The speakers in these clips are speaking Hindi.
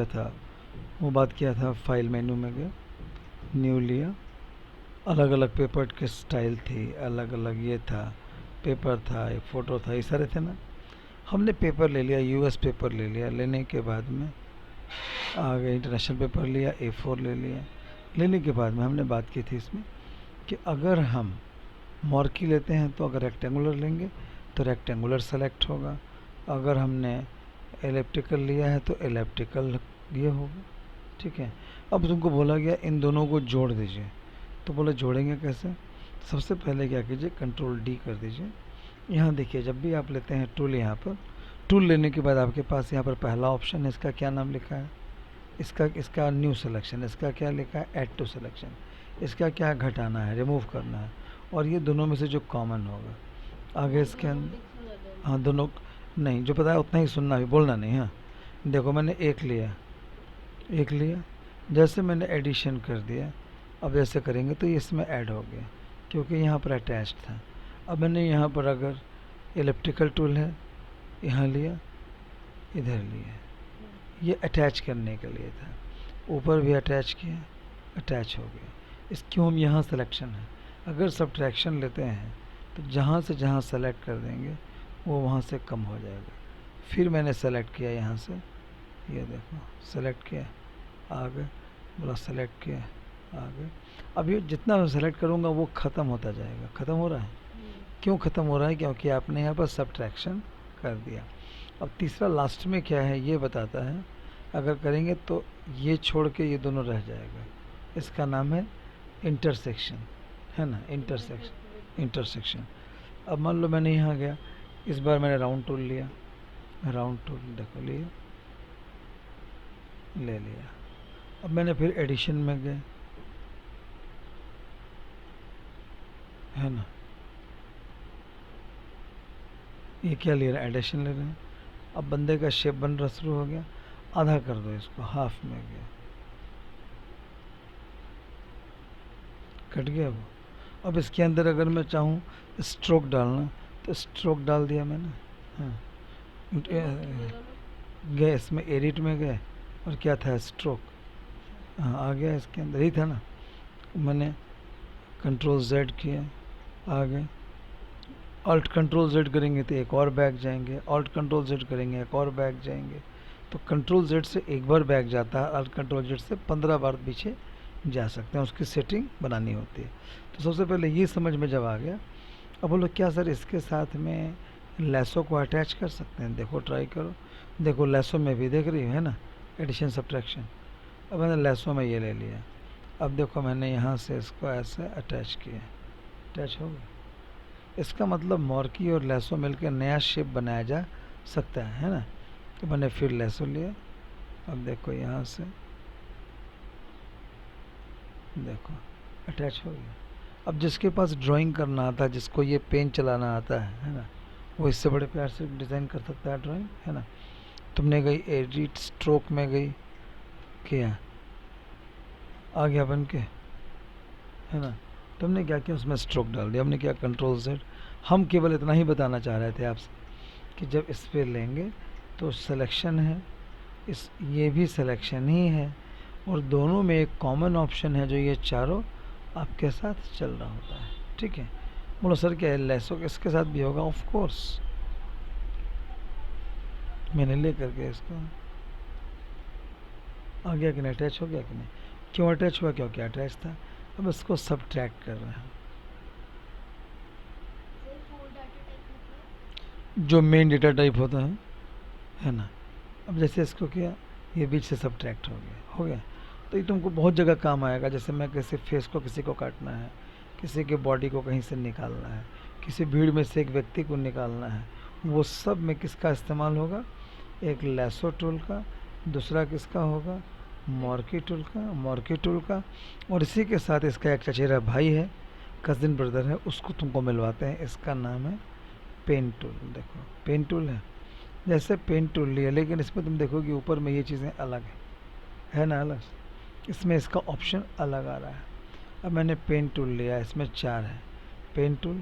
किया था वो बात किया था, फाइल मेन्यू में गए, न्यू लिया, अलग अलग पेपर के स्टाइल थी, अलग अलग ये था, पेपर था, एक फ़ोटो था, ये सारे थे ना। हमने पेपर ले लिया, यूएस पेपर ले लिया, लेने के बाद में आगे इंटरनेशनल पेपर लिया, A4 ले लिया। लेने के बाद में हमने बात की थी इसमें कि अगर हम मॉर्की लेते हैं तो अगर रेक्टेंगुलर लेंगे तो रेक्टेंगुलर सेलेक्ट होगा, अगर हमने एलिप्टिकल लिया है तो एलिप्टिकल ये होगा। ठीक है, अब तुमको बोला गया इन दोनों को जोड़ दीजिए, तो बोले जोड़ेंगे कैसे? सबसे पहले क्या कीजिए, कंट्रोल डी कर दीजिए। यहाँ देखिए, जब भी आप लेते हैं टूल, यहाँ पर टूल लेने के बाद आपके पास यहाँ पर पहला ऑप्शन है, इसका क्या नाम लिखा है, इसका न्यू सिलेक्शन, इसका क्या लिखा है, ऐड टू सिलेक्शन, इसका क्या घटाना है, रिमूव करना है, और ये दोनों में से जो कॉमन होगा आगे इसके अंदर। हाँ दोनों नहीं, जो पता है उतना ही सुनना भी, बोलना नहीं। हाँ देखो, मैंने एक लिया, जैसे मैंने एडिशन कर दिया, अब ऐसे करेंगे तो ये इसमें ऐड हो गया क्योंकि यहाँ पर अटैच्ड था। अब मैंने यहाँ पर अगर इलेक्ट्रिकल टूल है, यहाँ लिया, इधर लिया, ये अटैच करने के लिए था, ऊपर भी अटैच किया, अटैच हो गया। इस क्यों हम यहाँ सिलेक्शन है, अगर सब्ट्रैक्शन लेते हैं तो जहाँ से जहाँ सेलेक्ट कर देंगे वो वहाँ से कम हो जाएगा। फिर मैंने सेलेक्ट किया यहाँ से, ये देखो सेलेक्ट किया, आगे बोला सेलेक्ट किया, आगे। अब ये जितना मैं सेलेक्ट करूँगा वो ख़त्म होता जाएगा। ख़त्म हो रहा है, क्यों ख़त्म हो रहा है? क्योंकि आपने यहाँ पर सब्ट्रैक्शन कर दिया। अब तीसरा लास्ट में क्या है ये बताता है, अगर करेंगे तो ये छोड़ के ये दोनों रह जाएगा, इसका नाम है इंटरसेक्शन, है ना, इंटरसेक्शन। अब मान लो मैंने यहाँ गया, इस बार मैंने राउंड टूल लिया, राउंड टूल देखो लिया, ले लिया। अब मैंने फिर एडिशन में गए, है ना, ये क्या ले रहा है, एडिशन ले रहे हैं। अब बंदे का शेप बन रहा शुरू हो गया, आधा कर दो इसको, हाफ में गया, कट गया वो। अब इसके अंदर अगर मैं चाहूँ स्ट्रोक डालना तो स्ट्रोक डाल दिया मैंने। हाँ गए इसमें, एडिट में गए, और क्या था, स्ट्रोक, हाँ आ गया, इसके अंदर ही था ना। मैंने कंट्रोल जेड किया, आ गए, ऑल्ट कंट्रोल जेड करेंगे तो एक और बैक जाएंगे, ऑल्ट कंट्रोल जेड करेंगे एक और बैक जाएंगे। तो कंट्रोल जेड से एक बार बैक जाता है, ऑल्ट कंट्रोल जेड से 15 बार पीछे जा सकते हैं, उसकी सेटिंग बनानी होती है। तो सबसे पहले ये समझ में जब आ गया, अब बोलो क्या सर इसके साथ में लेसो को अटैच कर सकते हैं? देखो ट्राई करो, देखो लेसो में भी देख रही है ना, एडिशन सब्ट्रैक्शन। अब मैंने लेसो में ये ले लिया, अब देखो मैंने यहाँ से इसको ऐसे अटैच किया, अटैच हो गया। इसका मतलब मॉर्की और लेसो मिलकर नया शेप बनाया जा सकता है ना। तो मैंने फिर लेसो लिया, अब देखो यहाँ से देखो अटैच हो गया। अब जिसके पास ड्राइंग करना आता है, जिसको ये पेन चलाना आता है ना, वो इससे बड़े प्यार से डिज़ाइन कर सकता है ड्राइंग, है ना। तुमने गई एडिट स्ट्रोक में गई, किया, आ गया बन के, है ना। तुमने क्या किया, उसमें स्ट्रोक डाल दिया, हमने क्या, कंट्रोल जेड। हम केवल इतना ही बताना चाह रहे थे आपसे कि जब इस पर लेंगे तो सिलेक्शन है, इस ये भी सिलेक्शन ही है, और दोनों में एक कॉमन ऑप्शन है जो ये चारों आपके साथ चल रहा होता है। ठीक है, बोलो सर क्या है, लेसो इसके साथ भी होगा? ऑफ कोर्स, मैंने ले करके इसको, आ गया कि नहीं, अटैच हो गया कि नहीं? क्यों अटैच हुआ, क्योंकि अटैच था। अब इसको सब्ट्रैक्ट कर रहे हैं, जो मेन डेटा टाइप होता है ना। अब जैसे इसको किया, ये बीच से सब्ट्रैक्ट हो गया, हो गया। तो ये तुमको बहुत जगह काम आएगा, जैसे मैं किसी फेस को किसी को काटना है, किसी के बॉडी को कहीं से निकालना है, किसी भीड़ में से एक व्यक्ति को निकालना है, वो सब में किसका इस्तेमाल होगा, एक लेसो टूल का, दूसरा किसका होगा, मॉर्की टूल का, और इसी के साथ इसका एक चचेरा भाई है, कजिन ब्रदर है, उसको तुमको मिलवाते हैं, इसका नाम है पेन टूल। देखो पेन टूल है, जैसे पेन टूल लिया, लेकिन इसमें तुम देखोगे ऊपर में ये चीज़ें अलग है ना, अलग, इसमें इसका ऑप्शन अलग आ रहा है। अब मैंने पेन टूल लिया, इसमें 4 है, pen tool,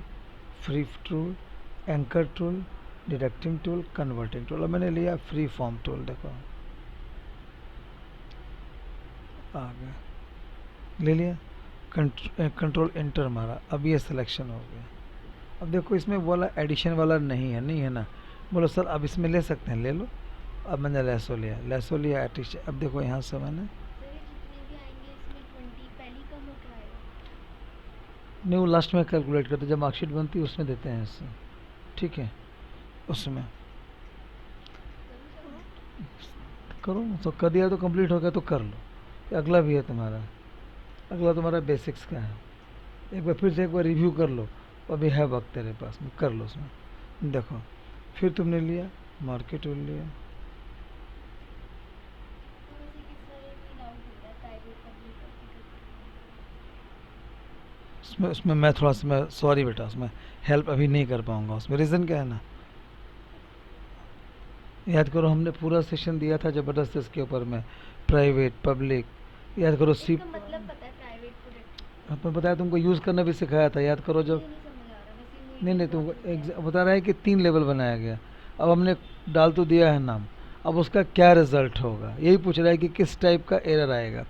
free tool, anchor tool, deducting tool, converting tool. अब मैंने लिया फ्री फॉर्म टूल, देखो आ गया, ले लिया, कंट्रोल एंटर मारा, अब ये सिलेक्शन हो गया। अब देखो इसमें बोला एडिशन वाला नहीं है, नहीं है ना, बोलो सर अब इसमें ले सकते हैं, ले लो। अब मैंने लेसो लिया, लेसो लिया एडिशन। अब देखो यहाँ से मैंने सर ये जितने भी आएंगे इसमें 20 पहले ही कम होकर आएगा। नहीं, वो लास्ट में कैलकुलेट करते जब मार्कशीट बनती है उसमें देते हैं इससे, ठीक है, उसमें करूँ सर मैं? करो। तो कर दिया तो कंप्लीट हो गया तो कर लो। ये अगला भी है तुम्हारा, अगला तुम्हारा बेसिक्स का है, एक बार फिर से एक बार रिव्यू कर लो, अभी है वक्त तेरे पास में, कर लो उसमें। देखो फिर तुमने लिया मार्केट लिया, तो वैसे कि सर एक डाउट हो गया प्राइवेट पब्लिक और उसमें उसमें मैं थोड़ा सा, मैं सॉरी बेटा, उसमें हेल्प अभी नहीं कर पाऊंगा। उसमें रीज़न क्या है ना, याद करो हमने पूरा सेशन दिया था ज़बरदस्त इसके ऊपर में, प्राइवेट पब्लिक, याद करो सी, इसका मतलब पता है प्राइवेट प्रोडक्ट। आपने बताया तुमको यूज़ करना भी सिखाया था, याद करो जब। मुझे नहीं समझ आ रहा वैसे नहीं मीनिंग नहीं, बहुत तुमको क्लियर है। बता रहा है कि 3 लेवल बनाया गया, अब हमने डाल तो दिया है नाम, अब उसका क्या रिजल्ट होगा यही पूछ रहा है कि किस टाइप का एरर आएगा।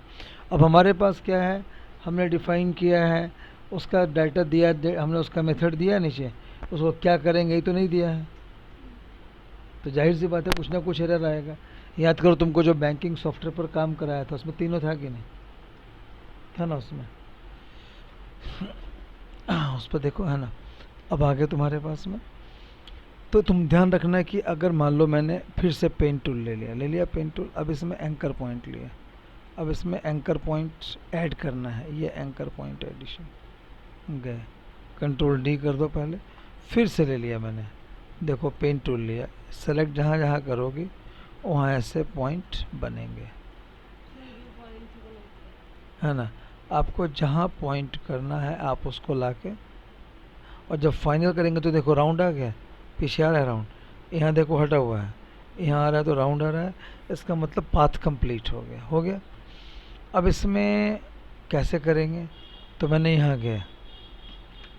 अब हमारे पास क्या है, हमने डिफाइन किया है, उसका डाटा दिया, हमने उसका मेथड दिया है नीचे, उसको क्या करेंगे ये तो नहीं दिया है, तो जाहिर सी बात है कुछ ना कुछ एरर आएगा। याद करो तुमको जो बैंकिंग सॉफ्टवेयर पर काम कराया था उसमें तीनों था कि नहीं, था ना उसमें, उस पर देखो है ना। अब आगे तुम्हारे पास में, तो तुम ध्यान रखना है कि अगर मान लो मैंने फिर से पेन टूल ले लिया, ले लिया पेन टूल, अब इसमें एंकर पॉइंट लिया, अब इसमें एंकर पॉइंट ऐड करना है, ये एंकर पॉइंट एडिशन गए, कंट्रोल डी कर दो पहले, फिर से ले लिया मैंने, देखो पेन टूल लिया, सेलेक्ट जहाँ जहाँ करोगी वहाँ ऐसे पॉइंट बनेंगे, है ना। आपको जहाँ पॉइंट करना है आप उसको लाके, और जब फाइनल करेंगे तो देखो राउंड आ गया, पीछे आ रहा है राउंड, यहाँ देखो हटा हुआ है, यहाँ आ रहा है तो राउंड आ रहा है, इसका मतलब पाथ कंप्लीट हो गया, हो गया। अब इसमें कैसे करेंगे, तो मैंने यहाँ गया,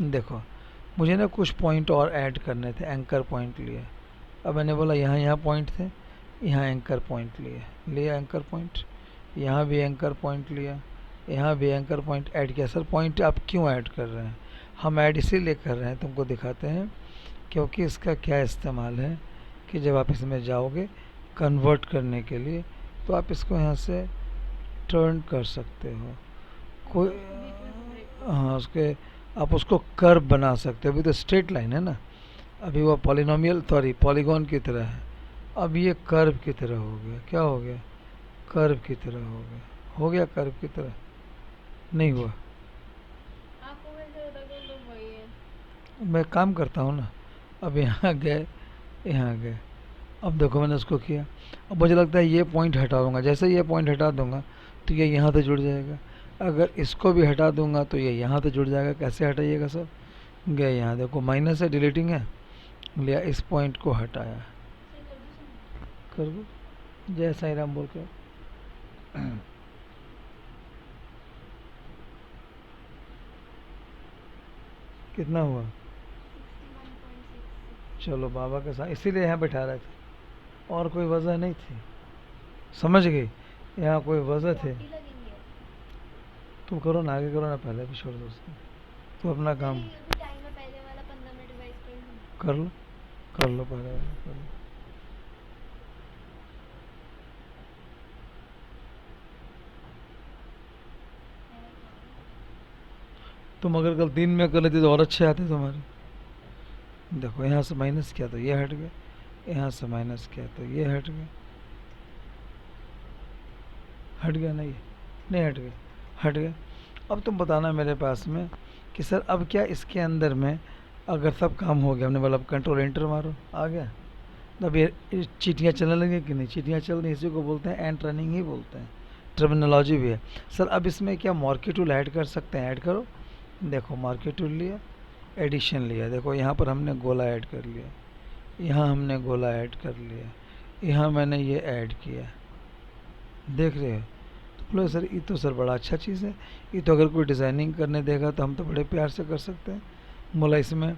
देखो मुझे ना कुछ पॉइंट और ऐड करने थे, एंकर पॉइंट लिए, अब मैंने बोला यहाँ यहाँ पॉइंट थे, यहाँ एंकर पॉइंट लिए, लिया एंकर पॉइंट, यहाँ भी एंकर पॉइंट लिया, यहाँ भी एंकर पॉइंट ऐड किया। सर पॉइंट आप क्यों ऐड कर रहे हैं, हम ऐड इसीलिए कर रहे हैं, तुमको दिखाते हैं, क्योंकि इसका क्या इस्तेमाल है कि जब आप इसमें जाओगे कन्वर्ट करने के लिए तो आप इसको यहाँ से टर्न कर सकते हो, कोई, हाँ उसके, आप उसको कर्व बना सकते हो, अभी तो स्ट्रेट लाइन है ना, अभी वो पॉलिनोमियल सॉरी पॉलीगॉन की तरह है, अब ये कर्व की तरह हो गया, क्या हो गया, कर्व की तरह हो गया, हो गया कर्व की तरह, नहीं हुआ, आपको कैसे पता कौन तो वही है? मैं काम करता हूँ ना। अब यहाँ गए, यहाँ गए, अब देखो मैंने उसको किया, अब मुझे लगता है ये पॉइंट हटा दूंगा, जैसे ये पॉइंट हटा दूंगा तो ये यहाँ से जुड़ जाएगा, अगर इसको भी हटा दूंगा तो ये यहाँ से जुड़ जाएगा, कैसे हटाइएगा सर, गए यहाँ देखो माइनस है, डिलीटिंग है, लिया इस पॉइंट को हटाया, सर कर दूँ सबमिट? कर दो, जय साई राम बोल के। कितना हुआ, 61.66। चलो बाबा के साथ इसीलिए यहाँ बैठा रहे थे, और कोई वजह नहीं थी, समझ गई, यहाँ कोई वजह थे। 40 लगेंगे अब। तुम करो ना, आगे करो ना, पहले भी छोड़ दो उसको, तुम अपना सर काम ये भी टाइम है पहले वाला 15 मिनट रिवाइज कर लूँ? कर लो, कर लो पहले वाला, कर लो। तुम अगर कल 3 में कर लेती तो और अच्छे आते तुम्हारे, देखो यहाँ से माइनस किया तो ये हट गया, यहाँ से माइनस किया तो ये हट गया, हट गया नहीं, नहीं हट गया, हट गया। अब तुम बताना मेरे पास में कि सर अब क्या इसके अंदर में अगर सब काम हो गया, हमने बोला अब कंट्रोल एंटर मारो, आ गया, अब ये चीटियाँ चलने लगी कि नहीं, चीटियाँ चल रही, इसी को बोलते हैं एंड रनिंग ही बोलते हैं, टर्मिनोलॉजी भी है। सर अब इसमें क्या मार्केट टूल ऐड कर सकते हैं, ऐड करो, देखो मार्केट टूल लिया, एडिशन लिया, देखो यहाँ पर हमने गोला ऐड कर लिया, यहाँ हमने गोला ऐड कर लिया, यहाँ मैंने ये ऐड किया, देख रहे हो, तो बोलो सर ये तो सर बड़ा अच्छा चीज़ है, ये तो अगर कोई डिज़ाइनिंग करने देगा तो हम तो बड़े प्यार से कर सकते हैं। बोला इसमें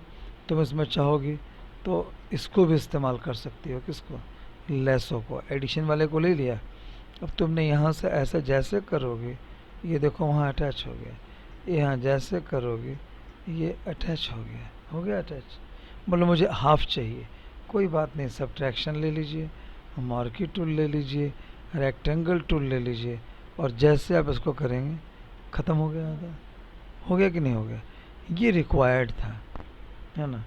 तुम इसमें चाहोगी तो इसको भी इस्तेमाल कर सकती हो, किसको, लेसो को, एडिशन वाले को ले लिया, अब तुमने यहाँ से ऐसा जैसे करोगे, ये देखो वहाँ अटैच हो गया, यहाँ जैसे करोगे ये अटैच हो गया अटैच। बोलो मुझे हाफ चाहिए, कोई बात नहीं, सब्ट्रैक्शन ले लीजिए, मार्की टूल ले लीजिए, रेक्टेंगल टूल ले लीजिए, और जैसे आप इसको करेंगे ख़त्म हो गया था। हो गया कि नहीं हो गया? ये रिक्वायर्ड था, है ना,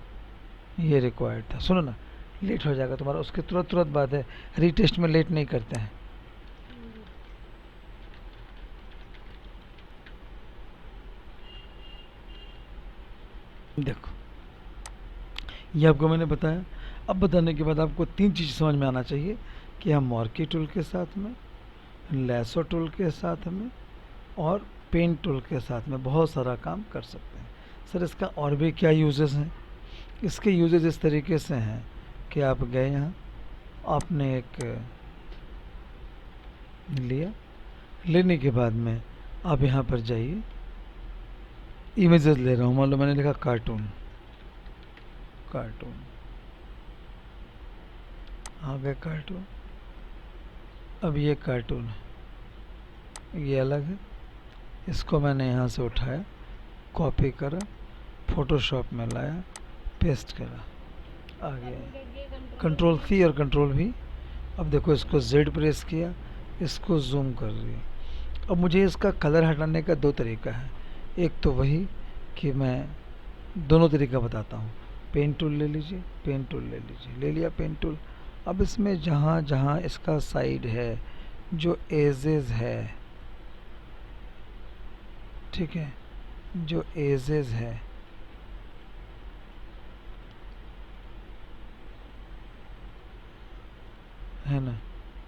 ये रिक्वायर्ड था। सुनो ना, लेट हो जाएगा तुम्हारा, उसके तुरंत तुरंत बाद है, रीटेस्ट में लेट नहीं करते हैं। देखो ये आपको मैंने बताया। अब बताने के बाद आपको तीन चीज़ समझ में आना चाहिए कि हम मार्की टूल के साथ में, लैसो टूल के साथ में और पेन टूल के साथ में बहुत सारा काम कर सकते हैं। सर इसका और भी क्या यूजेस हैं? इसके यूजेस इस तरीके से हैं कि आप गए यहाँ, आपने एक लिया, लेने के बाद में आप यहाँ पर जाइए, इमेजेस ले रहा हूँ, मान लो मैंने लिखा कार्टून, कार्टून आ गया कार्टून। अब ये कार्टून है, ये अलग है, इसको मैंने यहाँ से उठाया, कॉपी करा, फोटोशॉप में लाया, पेस्ट करा, आ गया। कंट्रोल C और कंट्रोल V। अब देखो इसको Z प्रेस किया, इसको जूम कर दिया। अब मुझे इसका कलर हटाने का दो तरीका है। एक तो वही कि मैं दोनों तरीका बताता हूँ। पेन टूल ले लीजिए, पेन टूल ले लीजिए, ले लिया पेन टूल। अब इसमें जहाँ जहाँ इसका साइड है, जो एजेस है, ठीक है, जो एजेस है ना,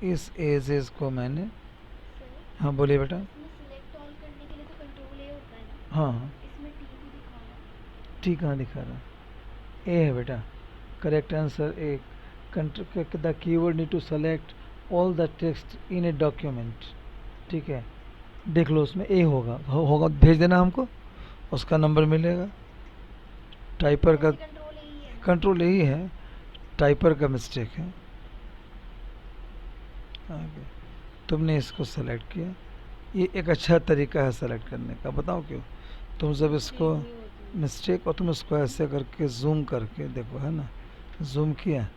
इस एजेस को मैंने, सर हाँ बोलिए बेटा। इसमें सिलेक्ट ऑल करने के लिए तो कंट्रोल ए होता है ना, हाँ हाँ, इसमें टी भी दिखा रहा है। ठीक कहाँ दिखा रहा है? ए है बेटा, correct answer A. The keyword need to select all the text in a document, ठीक है, देख लो उसमें ए होगा, होगा भेज देना हमको, उसका नंबर मिलेगा। टाइपर का वैसे कंट्रोल ए ही है ना। कंट्रोल यही है, टाइपर का मिस्टेक है। आगे तुमने इसको सेलेक्ट किया, ये एक अच्छा तरीका है सेलेक्ट करने का, बताओ क्यों? तुम जब इसको चेंज नहीं होती। मिस्टेक, और तुम इसको ऐसे करके जूम करके देखो, है ना, जूम किया,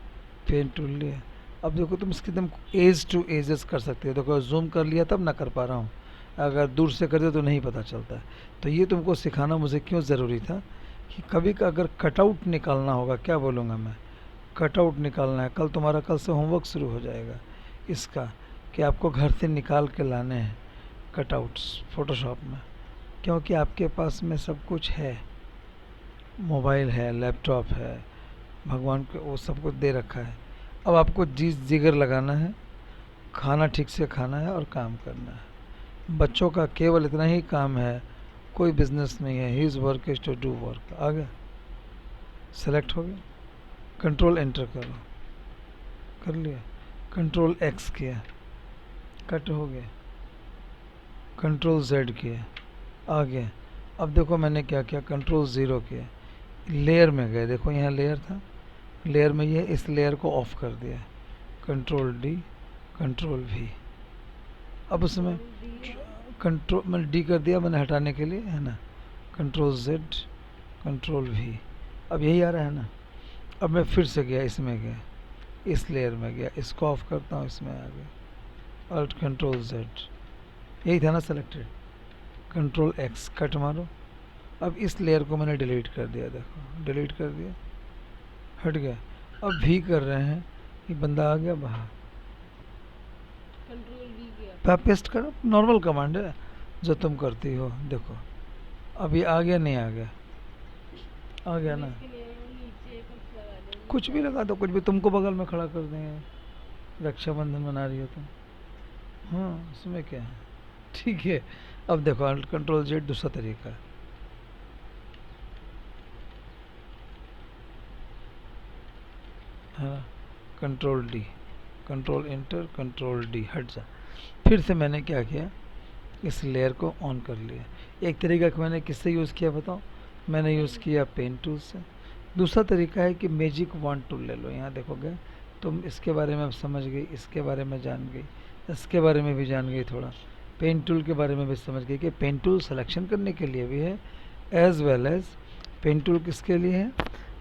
पेन टूल लिया। अब देखो तुम इसके एकदम एज टू एजेस कर सकते हो। देखो जूम कर लिया तब ना कर पा रहा हूँ, अगर दूर से कर दो तो नहीं पता चलता है। तो ये तुमको सिखाना मुझे क्यों ज़रूरी था कि कभी का अगर कटआउट निकालना होगा, क्या बोलूँगा मैं, कटआउट निकालना है, कल तुम्हारा कल से होमवर्क शुरू हो जाएगा इसका, कि आपको घर से निकाल के लाने हैं कटआउट्स फ़ोटोशॉप में, क्योंकि आपके पास में सब कुछ है, मोबाइल है, लैपटॉप है, भगवान को वो सब कुछ दे रखा है। अब आपको जी जिगर लगाना है, खाना ठीक से खाना है और काम करना है। बच्चों का केवल इतना ही काम है, कोई बिजनेस नहीं है, his work is to do work. आ गया, सेलेक्ट हो गया, कंट्रोल एंटर करो, कर लिया, कंट्रोल एक्स किया, कट हो गया, कंट्रोल जेड किया, आ गया। अब देखो मैंने क्या किया, कंट्रोल ज़ीरो किया, लेयर में गए, देखो यहाँ लेयर था, लेयर में ये इस लेयर को ऑफ कर दिया, कंट्रोल डी, कंट्रोल वी। अब उसमें कंट्रोल मैंने डी कर दिया मैंने हटाने के लिए, है ना, कंट्रोल जेड, कंट्रोल वी। अब यही आ रहा है ना। अब मैं फिर से गया, इसमें गया, इस लेयर में गया, इसको ऑफ करता हूँ, इसमें आ गया, अल्ट कंट्रोल जेड, यही था ना सेलेक्टेड, कंट्रोल एक्स, कट मारो। अब इस लेयर को मैंने डिलीट कर दिया, देखो डिलीट कर दिया, हट गया। अब भी कर रहे हैं, ये बंदा आ गया बाहर, कंट्रोल वी किया। पेस्ट करो, नॉर्मल कमांड है जो तुम करती हो। देखो अब ये आ गया, नहीं आ गया, आ गया ना, इसके लिए वो नीचे कुछ लगा देंगे। कुछ भी लगा दो, कुछ भी, तुमको बगल में खड़ा कर देंगे, रक्षाबंधन मना रही हो तुम, हाँ उसमें क्या है, ठीक है। अब देखो कंट्रोल जेड दूसरा तरीका है, हाँ, control D, control inter, control D, हट जा। फिर से मैंने क्या किया, इस लेयर को ऑन कर लिया। एक तरीका कि मैंने किससे यूज़ किया बताओ, मैंने यूज़ किया पेन टूल से। दूसरा तरीका है कि मैजिक वॉन्ड टूल ले लो, यहाँ देखोगे तुम, इसके बारे में अब समझ गई, इसके बारे में जान गई, इसके बारे में भी जान गई थोड़ा, पेन टूल के बारे में भी समझ गई कि पेन टूल सिलेक्शन करने के लिए भी है, as well as pen tool किसके लिए है,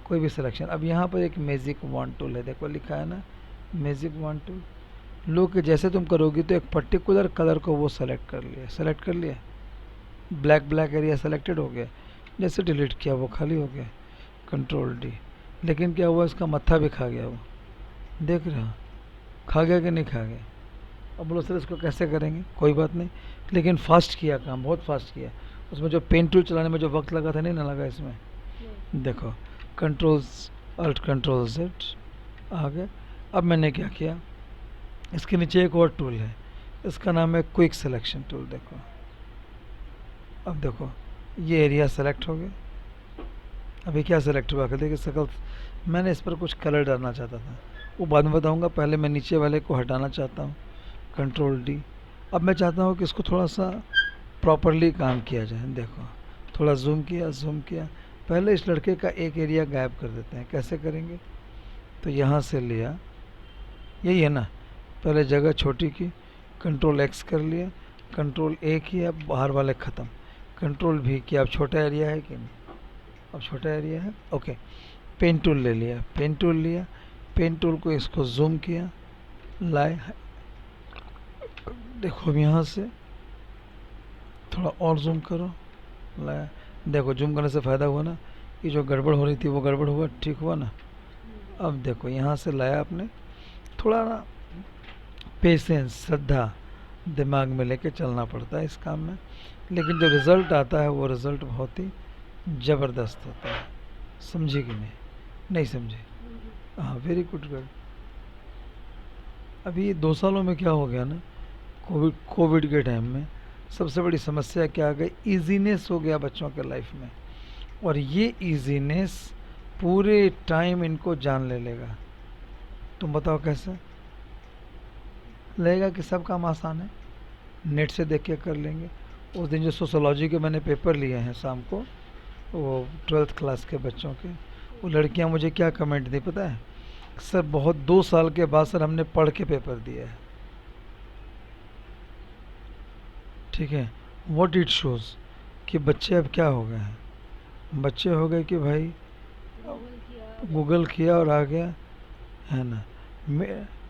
कोई भी सिलेक्शन। अब यहाँ पर एक मैजिक वॉन्ड टूल है, देखो लिखा है ना मैजिक वॉन्ड टूल। लो कि जैसे तुम करोगी तो एक पर्टिकुलर कलर को वो सेलेक्ट कर लिया, ब्लैक ब्लैक एरिया सेलेक्टेड हो गया, जैसे डिलीट किया वो खाली हो गया, कंट्रोल डी। लेकिन क्या हुआ, इसका मत्था भी खा गया वो, देख रहे हो, खा गया कि नहीं खा गया। अब बोलो सर इसको कैसे करेंगे, कोई बात नहीं, लेकिन फास्ट किया काम, बहुत फास्ट किया। उसमें जो पेन टूल चलाने में जो वक्त लगा था नहीं ना लगा इसमें। देखो कंट्रोल्स अल्ट कंट्रोल जेड आ गए। अब मैंने क्या किया, इसके नीचे एक और टूल है, इसका नाम है क्विक सिलेक्शन टूल। देखो अब देखो ये एरिया सेलेक्ट हो गया। अभी क्या सेलेक्ट हुआ, देखिए सकल, मैंने इस पर कुछ कलर डालना चाहता था, वो बाद में बताऊंगा, पहले मैं नीचे वाले को हटाना चाहता हूँ, कंट्रोल डी। अब मैं चाहता हूँ कि इसको थोड़ा सा प्रॉपरली काम किया जाए। देखो थोड़ा जूम किया, पहले इस लड़के का एक एरिया गायब कर देते हैं। कैसे करेंगे, तो यहाँ से लिया, यही है ना, पहले जगह छोटी की, कंट्रोल एक्स कर लिया, कंट्रोल ए किया, बाहर वाले ख़त्म, कंट्रोल भी किया। अब छोटा एरिया है कि नहीं, अब छोटा एरिया है, ओके। पेन टूल ले लिया, पेन टूल को इसको जूम किया, लाए, देखो अब यहाँ से थोड़ा और जूम करो, लाया, देखो जूम करने से फ़ायदा हुआ ना, ये जो गड़बड़ हो रही थी वो गड़बड़ हुआ, ठीक हुआ ना। अब देखो यहाँ से लाया आपने, थोड़ा ना पेशेंस, श्रद्धा दिमाग में लेके चलना पड़ता है इस काम में, लेकिन जो रिज़ल्ट आता है वो रिज़ल्ट बहुत ही ज़बरदस्त होता है। समझी कि नहीं, नहीं समझे, हाँ वेरी गुड गर्ल। अभी ये 2 सालों में क्या हो गया ना, कोविड के टाइम में सबसे बड़ी समस्या क्या आ गई, इजीनेस हो गया बच्चों के लाइफ में, और ये इजीनेस पूरे टाइम इनको जान ले लेगा। तुम बताओ कैसे लगेगा कि सब काम आसान है, नेट से देख के कर लेंगे। उस दिन जो सोशोलॉजी के मैंने पेपर लिए हैं शाम को, वो 12th क्लास के बच्चों के, वो लड़कियां मुझे क्या कमेंट दी पता है, सर बहुत 2 साल के बाद सर हमने पढ़ के पेपर दिया है। ठीक है, व्हाट इट शोज़ कि बच्चे अब क्या हो गए हैं, बच्चे हो गए कि भाई गूगल किया और आ गया, है ना।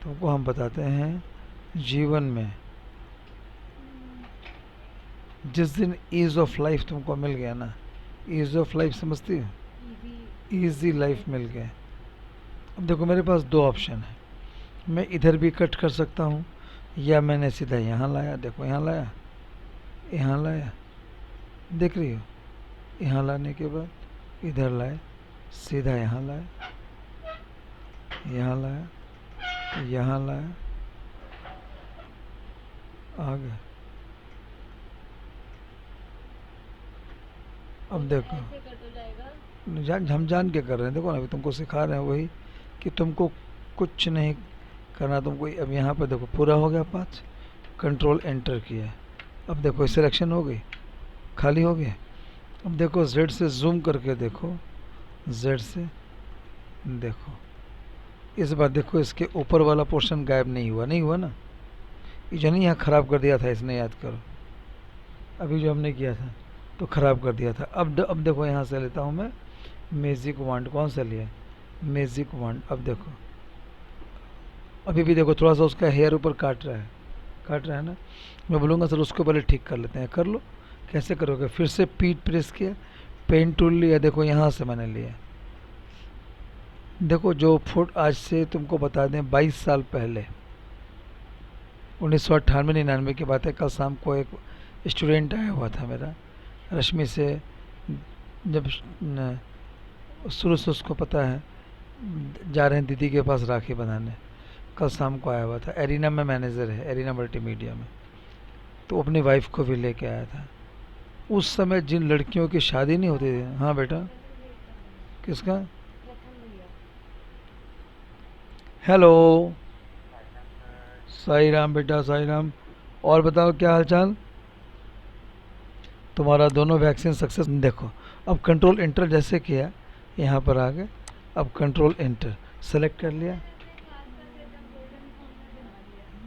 तुमको हम बताते हैं, जीवन में जिस दिन ईज़ ऑफ लाइफ तुमको मिल गया ना, ईज़ ऑफ लाइफ समझती हो, ईजी लाइफ मिल गया। अब देखो मेरे पास 2 ऑप्शन है, मैं इधर भी कट कर सकता हूँ, या मैंने सीधा यहाँ लाया, देखो यहाँ लाया, देख रही हो, यहाँ लाने के बाद इधर लाए, सीधा यहाँ लाया, आ गया। अब देखो हम जान के कर रहे हैं, देखो ना अभी तुमको सिखा रहे हैं वही, कि तुमको कुछ नहीं करना, तुमको अब यहाँ पर देखो पूरा हो गया 5, कंट्रोल एंटर किया है। अब देखो सिलेक्शन हो गई, खाली हो गया। अब देखो जेड से जूम करके देखो, जेड से देखो, इस बार देखो इसके ऊपर वाला पोर्शन गायब नहीं हुआ ना, ये जो नहीं यहाँ ख़राब कर दिया था इसने, याद करो अभी जो हमने किया था तो ख़राब कर दिया था। अब देखो यहाँ से लेता हूँ मैं मैजिक वॉन्ड, कौन सा लिया, मैजिक वॉन्ड। अब देखो अभी भी देखो थोड़ा सा उसका हेयर ऊपर काट रहा है ना, मैं बोलूँगा सर उसको पहले ठीक कर लेते हैं, कर लो। कैसे करोगे, फिर से पीठ प्रेस किया, पेन टूल लिया, देखो यहाँ से मैंने लिया, देखो जो फुट आज से तुमको बता दें 22 साल पहले, 1998-99 की बात है। कल शाम को एक स्टूडेंट आया हुआ था मेरा रश्मि से, जब शुरू से उसको पता है जा रहे हैं दीदी के पास राखी बनाने, कल शाम को आया हुआ था। एरिना में मैनेजर है, एरिना मल्टीमीडिया में, तो अपनी वाइफ को भी लेके आया था। उस समय जिन लड़कियों की शादी नहीं होती थी, हाँ बेटा किसका, हेलो साई राम बेटा, साई राम। और बताओ क्या हालचाल, तुम्हारा दोनों वैक्सीन सक्सेस। देखो अब कंट्रोल एंटर जैसे किया, यहाँ पर आ गए, अब कंट्रोल एंटर सेलेक्ट कर लिया,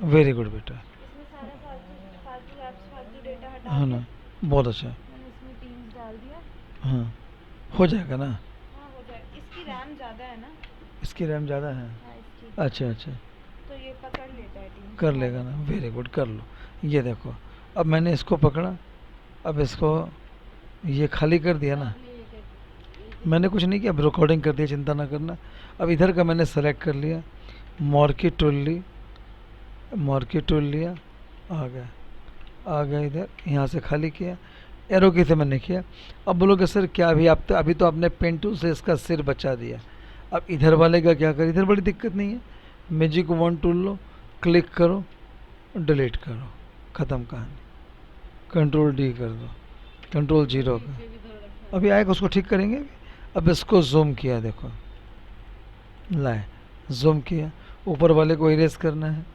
वेरी गुड बेटा। एप्स फालतू डेटा हटा हाँ के ना, बहुत अच्छा। मैंने इसमें टीम्स डाल दिया। हाँ, हो जाएगा ना। हाँ हो जाएगा, इसकी रैम ज़्यादा है ना। इसकी रैम ज़्यादा है। हाँ इसकी, अच्छा अच्छा, तो ये पकड़ लेता है टीम्स कर सारे। लेगा ना, वेरी गुड, कर लो। ये देखो, अब मैंने इसको पकड़ा, अब इसको ये खाली कर दिया ना, आपने ये मैंने कुछ नहीं किया, अब रिकॉर्डिंग कर दिया, चिंता ना करना। अब इधर का मैंने सेलेक्ट कर लिया, मार्केट टूल ली, मार्केट टूल लिया, आ गया, आ गया इधर, यहाँ से खाली किया, एरो की से मैंने किया। अब बोलोगे सर क्या, अभी आप तो, अभी तो आपने पेन टूल से इसका सिर बचा दिया, अब इधर वाले का क्या कर, इधर बड़ी दिक्कत नहीं है, मैजिक वन टूल लो, क्लिक करो, डिलीट करो, ख़त्म कहानी, कंट्रोल डी कर दो, कंट्रोल जीरो का, पीछे भी धर रखा है। अभी आएगा उसको ठीक करेंगे अभी। अब इसको जूम किया, देखो लाए, जूम किया, ऊपर वाले को इरेज करना है,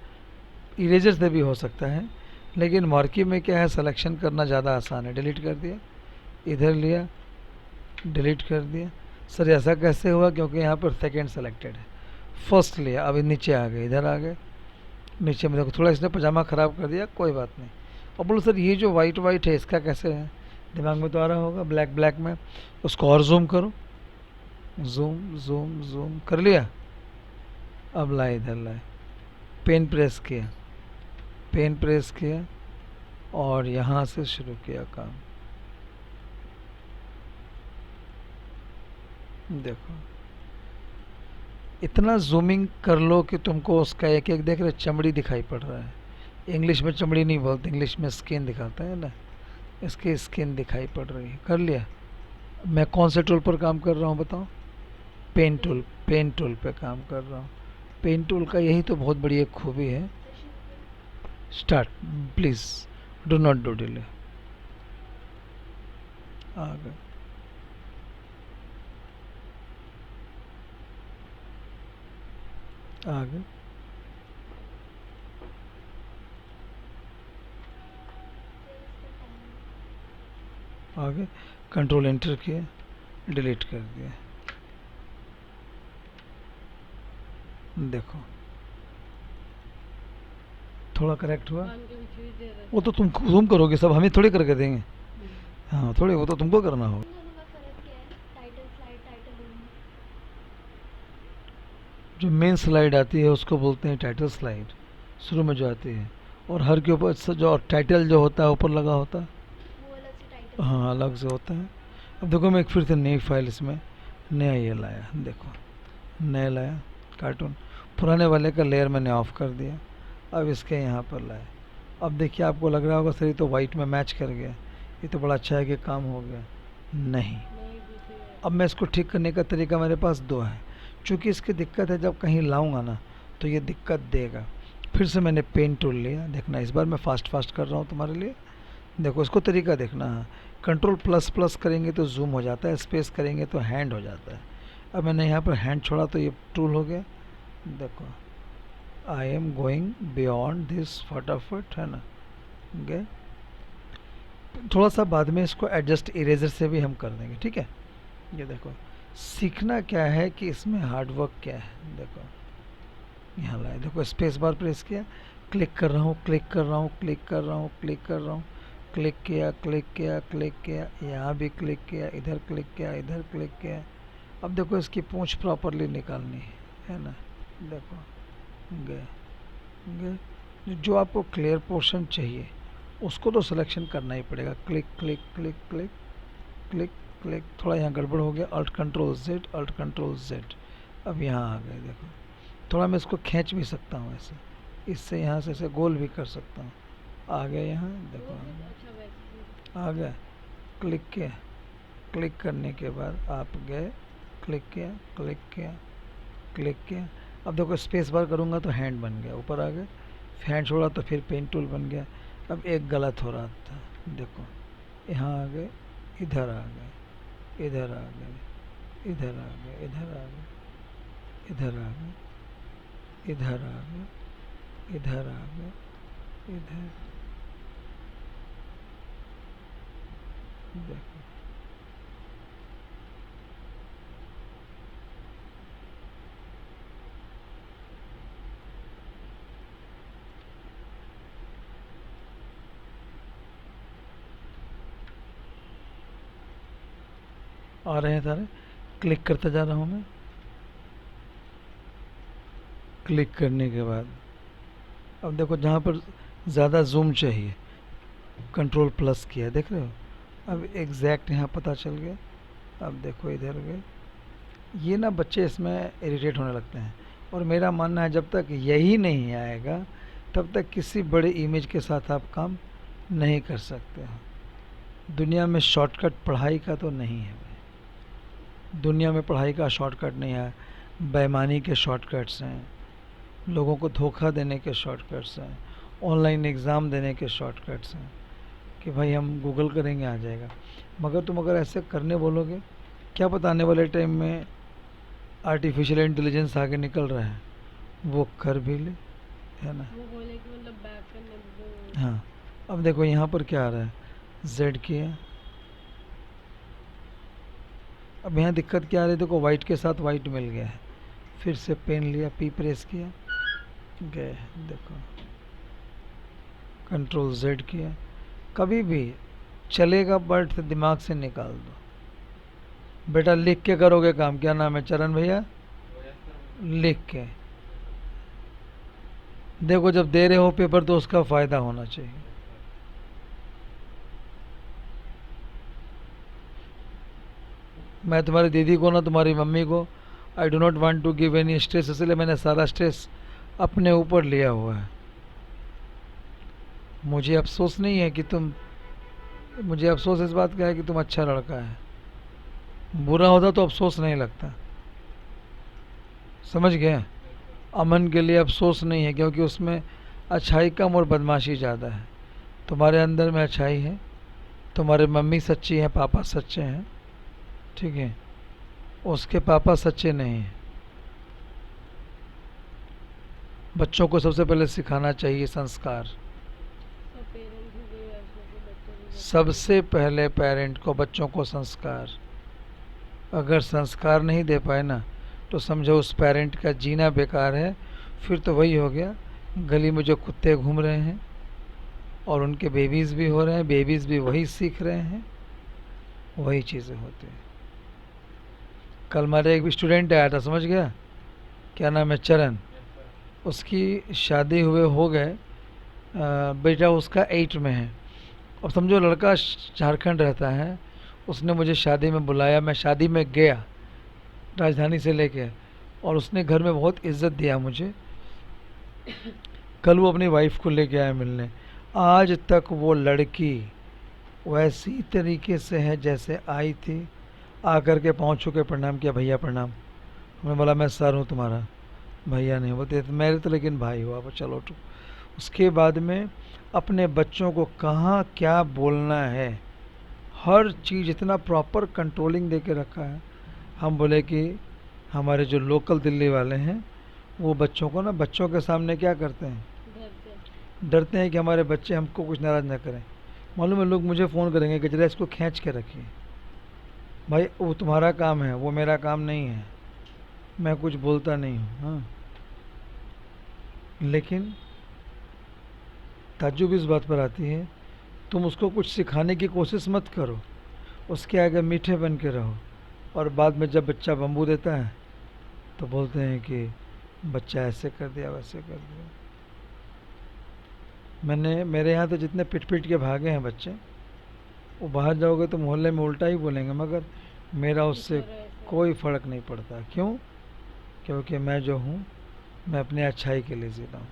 इरेजर से भी हो सकता है, लेकिन मार्की में क्या है, सिलेक्शन करना ज़्यादा आसान है, डिलीट कर दिया, इधर लिया, डिलीट कर दिया। सर ऐसा कैसे हुआ, क्योंकि यहाँ पर सेकंड सेलेक्टेड है, फर्स्ट लिया, अभी नीचे आ गए, इधर आ गए, नीचे में देखो थोड़ा इसने पजामा ख़राब कर दिया, कोई बात नहीं। अब बोलो सर ये जो वाइट वाइट है इसका कैसे है, दिमाग में तो आ रहा होगा, ब्लैक ब्लैक में, उसको और जूम करो, जूम जूम जूम कर लिया, अब लाए, इधर लाए, पेन प्रेस किया, पेन प्रेस किया, और यहाँ से शुरू किया काम, देखो इतना जूमिंग कर लो कि तुमको उसका एक एक देख रहे चमड़ी दिखाई पड़ रहा है, इंग्लिश में चमड़ी नहीं बोलते, इंग्लिश में स्किन दिखाता है ना, इसकी स्किन दिखाई पड़ रही है, कर लिया। मैं कौन से टूल पर काम कर रहा हूँ बताओ, पेन टूल, पेन टूल पे काम कर रहा हूँ। पेन टूल का यही तो बहुत बड़ी एक खूबी है। Start please, do not do delay, आ गए, आ गए, आ गए, कंट्रोल एंटर किया, डिलीट कर दिया, देखो थोड़ा करेक्ट हुआ। कान के पीछे भी दे रखा वो तो तुम जूम करोगे, सब हमें थोड़ी करके देंगे, है। हाँ थोड़ी, वो तो तुमको करना होगा। इन दोनों का फर्क क्या है, टाइटल स्लाइड टाइटल रूम? जो मेन स्लाइड आती है उसको बोलते हैं टाइटल स्लाइड, शुरू में जो आती है, और हर के ऊपर जो टाइटल जो होता है ऊपर लगा होता है, वो अलग से टाइटल। हाँ अलग से होता है। अब देखो मैं एक फिर से नई फाइल इसमें नया ये लाया, देखो नया लाया कार्टून, पुराने वाले का लेयर मैंने ऑफ कर दिया, अब इसके यहाँ पर लाया। अब देखिए आपको लग रहा होगा सर ये तो वाइट में मैच कर गया, ये तो बड़ा अच्छा है कि काम हो गया, नहीं। नहीं पीछे अब मैं इसको ठीक करने का तरीका मेरे पास दो है, चूँकि इसकी दिक्कत है जब कहीं लाऊंगा ना तो ये दिक्कत देगा। फिर से मैंने पेन टूल लिया, देखना इस बार मैं फास्ट फास्ट कर रहा हूँ तुम्हारे लिए, देखो इसको तरीका देखना है, कंट्रोल प्लस प्लस करेंगे तो जूम हो जाता है, स्पेस करेंगे तो हैंड हो जाता है। अब मैंने यहाँ पर हैंड छोड़ा तो ये टूल हो गया, देखो I am going beyond this, फटाफट है ना, गए। थोड़ा सा बाद में इसको एडजस्ट इरेजर से भी हम कर देंगे, ठीक है। ये देखो सीखना क्या है कि इसमें हार्डवर्क क्या है, देखो यहाँ लाए, देखो स्पेस बार प्रेस किया, क्लिक कर रहा हूँ, क्लिक कर रहा हूँ, क्लिक कर रहा हूँ, क्लिक कर रहा हूँ, क्लिक किया, क्लिक किया, क्लिक किया, यहाँ भी क्लिक किया, इधर क्लिक किया, इधर क्लिक किया। अब देखो इसकी पूंछ प्रॉपरली निकालनी है ना, देखो गए, गए। जो आपको क्लियर पोर्शन चाहिए उसको तो सिलेक्शन करना ही पड़ेगा, click click click click click click. थोड़ा यहाँ गड़बड़ हो गया, alt control Z, alt control Z, अब यहाँ आ गए, देखो थोड़ा मैं इसको खींच भी सकता हूँ ऐसे, इससे यहाँ से ऐसे गोल भी कर सकता हूँ, आ गया यहाँ, देखो वो भी अच्छा बैठ आ गया, क्लिक किया, क्लिक करने के बाद आप गए, क्लिक किया, क्लिक किया, क्लिक किया। अब देखो स्पेस बार करूँगा तो हैंड बन गया, ऊपर आ गए, हैंड छोड़ा तो फिर पेन टूल बन गया। अब एक गलत हो रहा था, देखो यहाँ आ गए, इधर आ गए, इधर आ गए, इधर आ गए, इधर आ गए, इधर आ गए, इधर आ गए, इधर आ गए, इधर, देखो आ रहे हैं सारे। क्लिक करता जा रहा हूँ मैं। क्लिक करने के बाद अब देखो जहाँ पर ज़्यादा जूम चाहिए कंट्रोल प्लस किया, देख रहे हो। अब एग्जैक्ट यहाँ पता चल गया। अब देखो इधर गए, ये ना बच्चे इसमें इरिटेट होने लगते हैं। और मेरा मानना है जब तक यही नहीं आएगा तब तक किसी बड़े इमेज के साथ आप काम नहीं कर सकते हो। दुनिया में शॉर्टकट पढ़ाई का तो नहीं है भाई। दुनिया में पढ़ाई का शॉर्टकट नहीं है। बेईमानी के शॉर्टकट्स हैं, लोगों को धोखा देने के शॉर्टकट्स हैं, ऑनलाइन एग्ज़ाम देने के शॉर्टकट्स हैं कि भाई हम गूगल करेंगे आ जाएगा। मगर तुम अगर ऐसे करने बोलोगे, क्या पता आने वाले टाइम में आर्टिफिशियल इंटेलिजेंस आगे निकल रहा है, वो कर भी ले, है ना। वो बोले कि मतलब बैक करने दो। हाँ, अब देखो यहाँ पर क्या आ रहा है, जेड किया। अब यहाँ दिक्कत क्या आ रही है, देखो वाइट के साथ वाइट मिल गया है। फिर से पेन लिया, पी प्रेस किया, गए। देखो कंट्रोल जेड किया। कभी भी चलेगा बट दिमाग से निकाल दो। बेटा लिख के करोगे काम, क्या नाम है चरण भैया, लिख के देखो। जब दे रहे हो पेपर तो उसका फायदा होना चाहिए। मैं तुम्हारी दीदी को ना तुम्हारी मम्मी को I do not want to give any stress, इसलिए मैंने सारा स्ट्रेस अपने ऊपर लिया हुआ है। मुझे अफसोस नहीं है कि तुम, मुझे अफसोस इस बात का है कि तुम अच्छा लड़का है। बुरा होता तो अफसोस नहीं लगता, समझ गए। अमन के लिए अफसोस नहीं है क्योंकि उसमें अच्छाई कम और बदमाशी ज़्यादा है। तुम्हारे अंदर में अच्छाई है, तुम्हारे मम्मी सच्ची है, पापा सच्चे हैं, ठीक है। उसके पापा सच्चे नहीं हैं। बच्चों को सबसे पहले सिखाना चाहिए संस्कार। सब पेरेंट्स भी वैसे के बच्चे भी वैसे। सबसे पहले पेरेंट को, बच्चों को संस्कार। अगर संस्कार नहीं दे पाए ना तो समझो उस पेरेंट का जीना बेकार है। फिर तो वही हो गया, गली में जो कुत्ते घूम रहे हैं और उनके बेबीज़ भी हो रहे हैं, बेबीज़ भी वही सीख रहे हैं, वही चीज़ें होती हैं। कल हमारे एक स्टूडेंट आया था, समझ गया, क्या नाम है चरण। उसकी शादी हुए हो गए, बेटा उसका 8 में है। अब समझो लड़का झारखंड रहता है, उसने मुझे शादी में बुलाया, मैं शादी में गया राजधानी से लेके, और उसने घर में बहुत इज्जत दिया मुझे। कल वो अपनी वाइफ को लेके आया मिलने। आज तक वो लड़की वैसी तरीके से है जैसे आई थी। आकर के पाँव छू के प्रणाम किया, भैया प्रणाम। मैं बोला मैं सर हूँ तुम्हारा, भैया नहीं बोलते मेरे तो, लेकिन भाई हो आप, चलो तो। उसके बाद में अपने बच्चों को कहाँ क्या बोलना है, हर चीज़ इतना प्रॉपर कंट्रोलिंग दे के रखा है। हम बोले कि हमारे जो लोकल दिल्ली वाले हैं वो बच्चों को ना, बच्चों के सामने क्या करते हैं, घर से डरते हैं कि हमारे बच्चे हमको कुछ नाराज़ ना करें। मालूम है लोग मुझे फ़ोन करेंगे कि जरा इसको खींच के रखिए। भाई वो तुम्हारा काम है, वो मेरा काम नहीं है, मैं कुछ बोलता नहीं हूँ। हाँ, लेकिन ताज्जुब इस बात पर आती है, तुम उसको कुछ सिखाने की कोशिश मत करो, उसके आगे मीठे बन के रहो, और बाद में जब बच्चा बम्बू देता है तो बोलते हैं कि बच्चा ऐसे कर दिया वैसे कर दिया। मेरे यहाँ तो जितने पिट पिट के भागे हैं बच्चे, वो बाहर जाओगे तो मोहल्ले में उल्टा ही बोलेंगे, मगर मेरा उससे तरह से कोई फ़र्क नहीं पड़ता। क्यों? क्योंकि मैं जो हूँ मैं अपने अच्छाई के लिए जीता हूँ।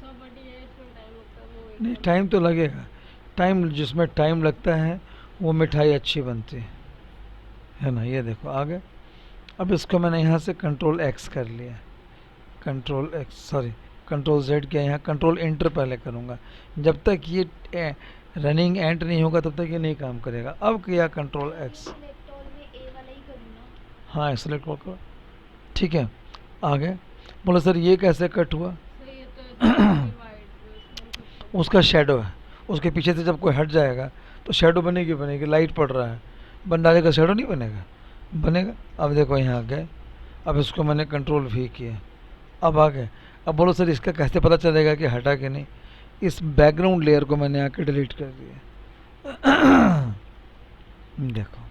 सब बढ़िया है, इसमें टाइम लगता है वो नहीं, एकदम। टाइम तो लगेगा। टाइम जिसमें टाइम लगता है वो मिठाई अच्छी बनती है ना। ये देखो आगे। अब इसको मैंने यहाँ से कंट्रोल एक्स कर लिया, control x sorry control Z किया। यहाँ कंट्रोल एंटर पहले करूँगा। जब तक ये रनिंग एंड नहीं होगा तब तक ये नहीं काम करेगा। अब किया कंट्रोल एक्स। सिलेक्ट ऑल में ए वाला ही करूँ ना। हाँ सिलेक्ट करो, ठीक है। आगे बोलो सर ये कैसे कट हुआ, सही है, तो वाइट उसका शेडो है, उसके पीछे से जब कोई हट जाएगा तो शेडो बनेगी बनेगी। लाइट पड़ रहा है, बंडाले का शेडो नहीं बनेगा, बनेगा। अब देखो यहाँ गए, अब इसको मैंने कंट्रोल V किया, अब आ गए। अब बोलो सर इसका कैसे पता चलेगा कि हटा कि नहीं? इस बैकग्राउंड लेयर को मैंने आके डिलीट कर दिया। देखो,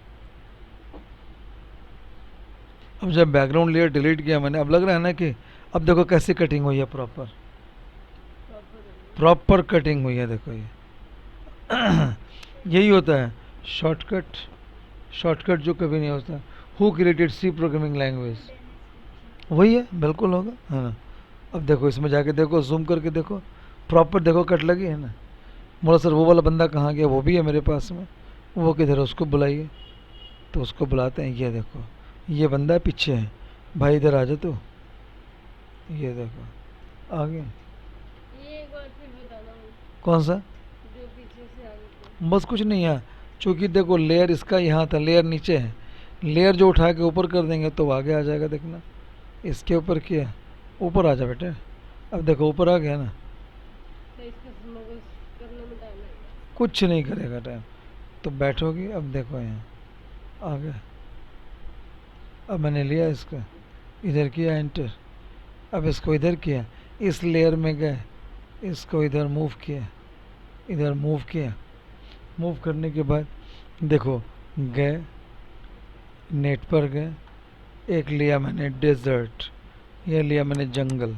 अब जब बैकग्राउंड लेयर डिलीट किया मैंने, अब लग रहा है ना कि अब देखो कैसी कटिंग हुई है, प्रॉपर प्रॉपर कटिंग हुई है, देखो ये। यही होता है शॉर्टकट, शॉर्टकट जो कभी नहीं होता। Who created C programming language? वही है, बिल्कुल होगा, है ना। अब देखो इसमें जाके देखो, जूम करके देखो, प्रॉपर देखो कट लगी है ना। बोला सर वो वाला बंदा कहाँ गया? वो भी है मेरे पास में। वो किधर है? उसको बुलाइए। तो उसको बुलाते हैं, ये देखो ये बंदा पीछे है, भाई इधर आ जा तू। ये देखो आ गया। ये एक बार फिर बताना मुझे, कौन सा? जो पीछे से आगे थे। बस कुछ नहीं है, चूँकि देखो लेयर इसका यहाँ था, लेयर नीचे है, लेयर जो उठा के ऊपर कर देंगे तो आगे आ जाएगा, देखना। इसके ऊपर किया, ऊपर आ जा बेटे। अब देखो ऊपर आ गया ना। तो इसको स्मगल करने में टाइम लगेगा। कुछ नहीं करेगा टाइम, तो बैठोगी। अब देखो यहाँ आ गया। अब मैंने लिया इसका, इधर किया एंटर। अब इसको इधर किया, इस लेयर में गए, इसको इधर मूव किया, इधर मूव किया। मूव करने के बाद देखो गए, नेट पर गए, एक लिया मैंने डेजर्ट, ये लिया मैंने जंगल,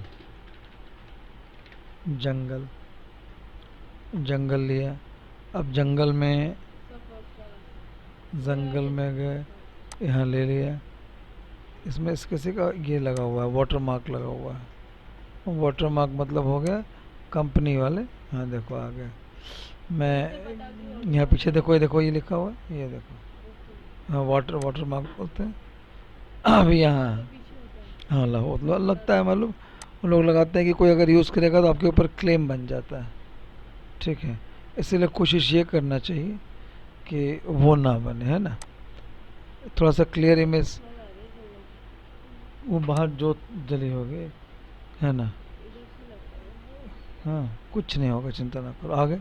जंगल जंगल लिया। अब जंगल में, जंगल में गए, यहाँ ले लिया। इसमें इस किसी का ये लगा हुआ है, वाटर मार्क लगा हुआ है। वाटर मार्क मतलब हो गया कंपनी वाले। हाँ देखो आ गया। मैं यहाँ पीछे देखो, ये देखो ये लिखा हुआ है, ये देखो। हाँ वाटर मार्क बोलते हैं। अब यहाँ हाँ लगता है, मालूम उन लोग लगाते हैं कि कोई अगर यूज़ करेगा तो आपके ऊपर क्लेम बन जाता है, ठीक है। इसीलिए कोशिश ये करना चाहिए कि वो ना बने, है ना। थोड़ा सा क्लियर इमेज, वो बाहर जो जली होगी, है ना। हाँ कुछ नहीं होगा, चिंता ना करो। आगे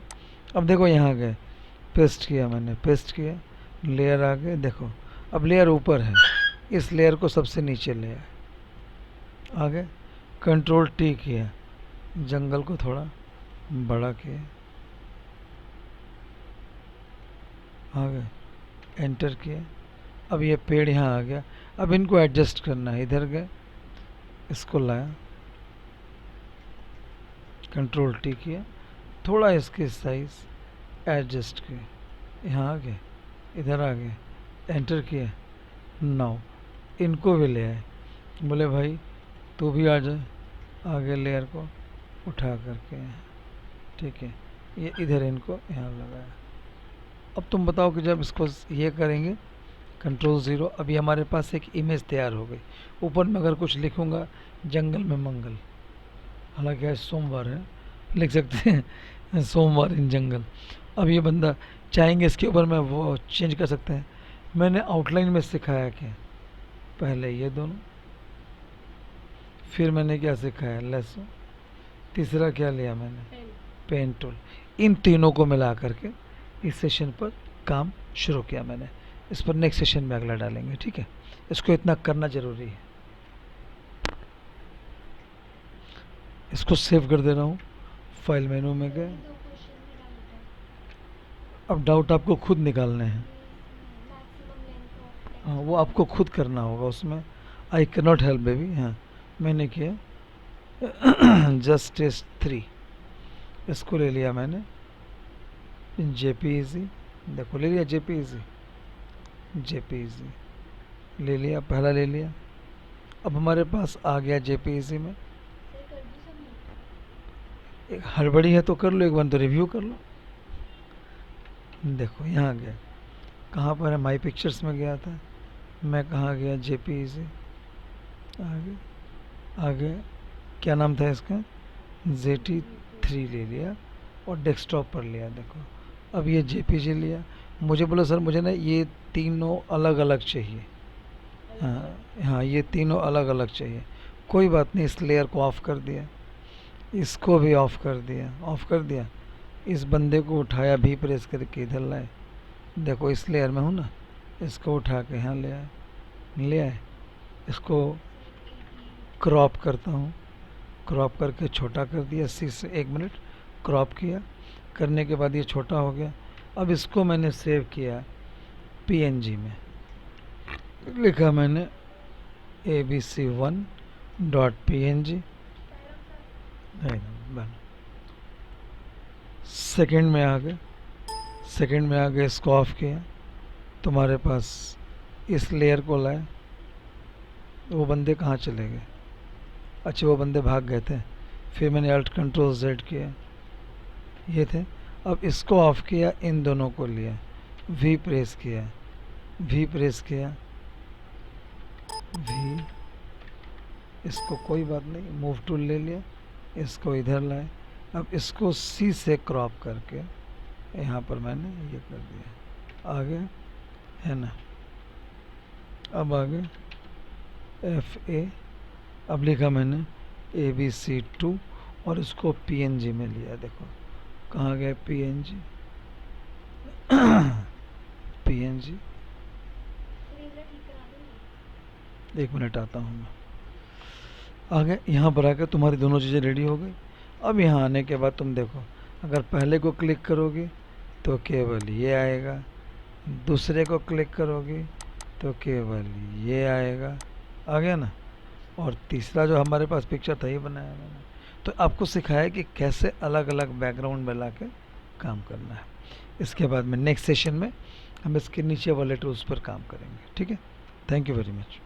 अब देखो यहाँ गए, पेस्ट किया मैंने, पेस्ट किया, लेयर आ गए। देखो अब लेयर ऊपर है, इस लेयर को सबसे नीचे ले आए। आगे कंट्रोल T किया, जंगल को थोड़ा बड़ा किया, आगे एंटर किया। अब ये पेड़ यहाँ आ गया। अब इनको एडजस्ट करना है, इधर गए, इसको लाया, कंट्रोल T किया, थोड़ा इसकी साइज एडजस्ट किया, यहाँ आ गए, इधर आ गए, एंटर किया। नाउ इनको भी ले आए, बोले भाई तू भी आ जा, आगे लेयर को उठा करके, ठीक है। ये इधर इनको यहाँ लगाया। अब तुम बताओ कि जब इसको ये करेंगे कंट्रोल 0, अभी हमारे पास एक इमेज तैयार हो गई। ऊपर में अगर कुछ लिखूंगा, जंगल में मंगल, हालांकि आज सोमवार है, लिख सकते हैं सोमवार इन जंगल। अब ये बंदा चाहेंगे इसके ऊपर में वो चेंज कर सकते हैं। मैंने आउटलाइन में सिखाया क्या, पहले ये दोनों, फिर मैंने क्या सिखाया, लेसो, तीसरा क्या लिया मैंने, पेन टूल। इन तीनों को मिला करके इस सेशन पर काम शुरू किया मैंने। इस पर नेक्स्ट सेशन में अगला डालेंगे, ठीक है। इसको इतना करना जरूरी है। इसको सेव कर दे रहा हूँ, फाइल मेनू में गए। 2 क्वेश्चन में डाउट है। अब डाउट आपको खुद निकालने हैं, मैक्सिमम लेंथ ऑफ हाँ वो आपको खुद करना होगा उसमें। I can not help baby. हाँ मैंने किया जस्ट टेस्ट 3, इसको ले लिया मैंने, JPEG, देखो ले लिया JPEG, ले लिया, पहला ले लिया। अब हमारे पास आ गया JPEG में। सर कर दूँ सबमिट? एक हड़बड़ी है तो कर लो, एक बार तो रिव्यू कर लो। देखो यहाँ गया, कहाँ पर है, माई पिक्चर्स में गया था मैं, कहाँ गया, JPEG, आगे आगे क्या नाम था इसका, ZT3 ले लिया और डेस्कटॉप पर लिया। देखो अब ये JPG लिया, मुझे बोला सर मुझे ना ये तीनों अलग अलग चाहिए। हाँ ये तीनों अलग अलग चाहिए। कोई बात नहीं, इस लेयर को ऑफ कर दिया, इसको भी ऑफ कर दिया, इस बंदे को उठाया, भी प्रेस करके इधर लाए। देखो इस लेयर में हूँ ना, इसको उठा के यहाँ ले आए, इसको क्रॉप करता हूँ, क्रॉप करके छोटा कर दिया, 80 से 1 मिनट क्रॉप किया, करने के बाद ये छोटा हो गया। अब इसको मैंने सेव किया PNG में, लिखा मैंने abc1.png, नहीं बन सेकंड में आ गए, सेकंड में आ गए, इसको ऑफ किया, तुम्हारे पास इस लेयर को लाए, वो बंदे कहाँ चले गए? अच्छा वो बंदे भाग गए थे। फिर मैंने Alt Ctrl Z किया, ये थे। अब इसको ऑफ किया, इन दोनों को लिया, V प्रेस किया, V प्रेस किया, V, इसको कोई बात नहीं, मूव टूल ले लिया, इसको इधर लाए। अब इसको C से क्रॉप करके यहाँ पर मैंने ये कर दिया, आ गया है ना। अब आगे FA, अब लिखा मैंने ABC2 और इसको PNG में लिया, देखो कहाँ गया PNG PNG, फ्रेमरेट ठीक करा दूंगी। 1 मिनट आता हूँ मैं। आ गए, यहाँ पर आकर तुम्हारी दोनों चीज़ें रेडी हो गई। अब यहाँ आने के बाद तुम देखो, अगर पहले को क्लिक करोगे तो केवल ये आएगा, दूसरे को क्लिक करोगे तो केवल ये आएगा, आ गया ना। और तीसरा जो हमारे पास पिक्चर था ये बनाया मैंने। तो आपको सिखाया कि कैसे अलग अलग बैकग्राउंड मिला के काम करना है। इसके बाद में नेक्स्ट सेशन में हम इसके नीचे वाले टूल्स पर काम करेंगे, ठीक है। Thank you very much.